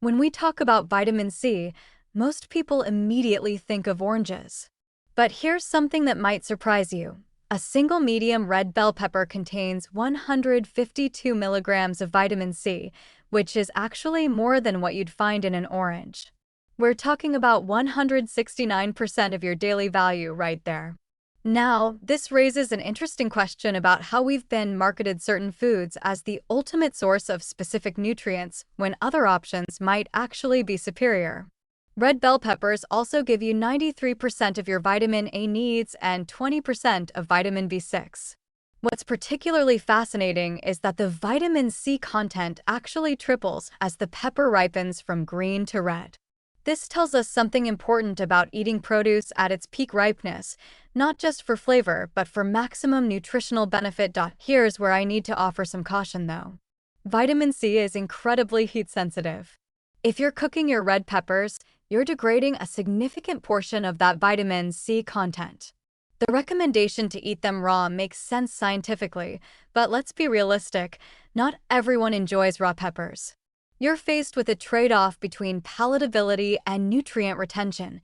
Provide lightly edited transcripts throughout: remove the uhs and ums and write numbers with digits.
When we talk about vitamin C, most people immediately think of oranges. But here's something that might surprise you. A single medium red bell pepper contains 152 milligrams of vitamin C, which is actually more than what you'd find in an orange. We're talking about 169% of your daily value right there. Now, this raises an interesting question about how we've been marketed certain foods as the ultimate source of specific nutrients when other options might actually be superior. Red bell peppers also give you 93% of your vitamin A needs and 20% of vitamin B6. What's particularly fascinating is that the vitamin C content actually triples as the pepper ripens from green to red. This tells us something important about eating produce at its peak ripeness, not just for flavor, but for maximum nutritional benefit. Here's where I need to offer some caution though. Vitamin C is incredibly heat sensitive. If you're cooking your red peppers, you're degrading a significant portion of that vitamin C content. The recommendation to eat them raw makes sense scientifically, but let's be realistic, not everyone enjoys raw peppers. You're faced with a trade-off between palatability and nutrient retention.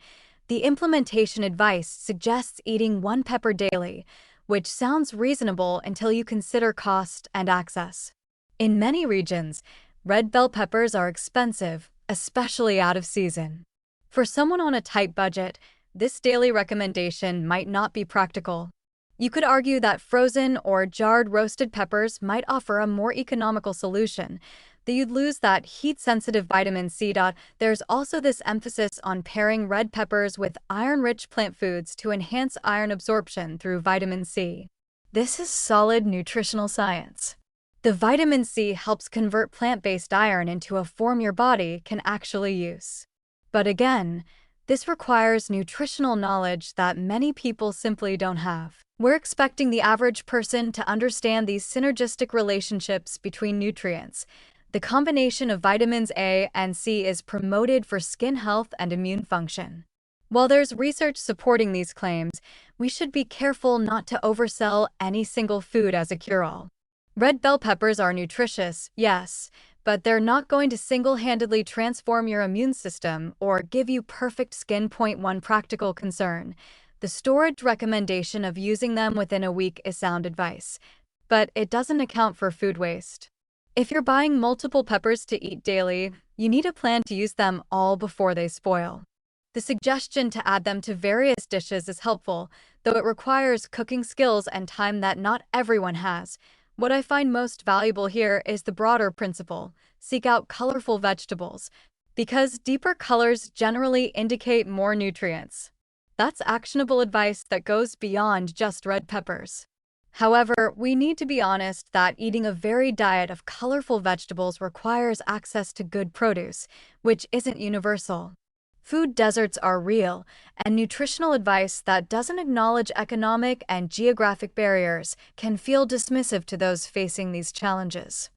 The implementation advice suggests eating one pepper daily, which sounds reasonable until you consider cost and access. In many regions, red bell peppers are expensive, especially out of season. For someone on a tight budget, this daily recommendation might not be practical. You could argue that frozen or jarred roasted peppers might offer a more economical solution, though you'd lose that heat-sensitive vitamin C. There's also this emphasis on pairing red peppers with iron-rich plant foods to enhance iron absorption through vitamin C. This is solid nutritional science. The vitamin C helps convert plant-based iron into a form your body can actually use. But again, this requires nutritional knowledge that many people simply don't have. We're expecting the average person to understand these synergistic relationships between nutrients. The combination of vitamins A and C is promoted for skin health and immune function. While there's research supporting these claims, we should be careful not to oversell any single food as a cure-all. Red bell peppers are nutritious, yes, but they're not going to single-handedly transform your immune system or give you perfect skin. One practical concern: the storage recommendation of using them within a week is sound advice, but it doesn't account for food waste. If you're buying multiple peppers to eat daily, you need a plan to use them all before they spoil. The suggestion to add them to various dishes is helpful, though it requires cooking skills and time that not everyone has. What I find most valuable here is the broader principle: seek out colorful vegetables, because deeper colors generally indicate more nutrients. That's actionable advice that goes beyond just red peppers. However, we need to be honest that eating a varied diet of colorful vegetables requires access to good produce, which isn't universal. Food deserts are real, and nutritional advice that doesn't acknowledge economic and geographic barriers can feel dismissive to those facing these challenges.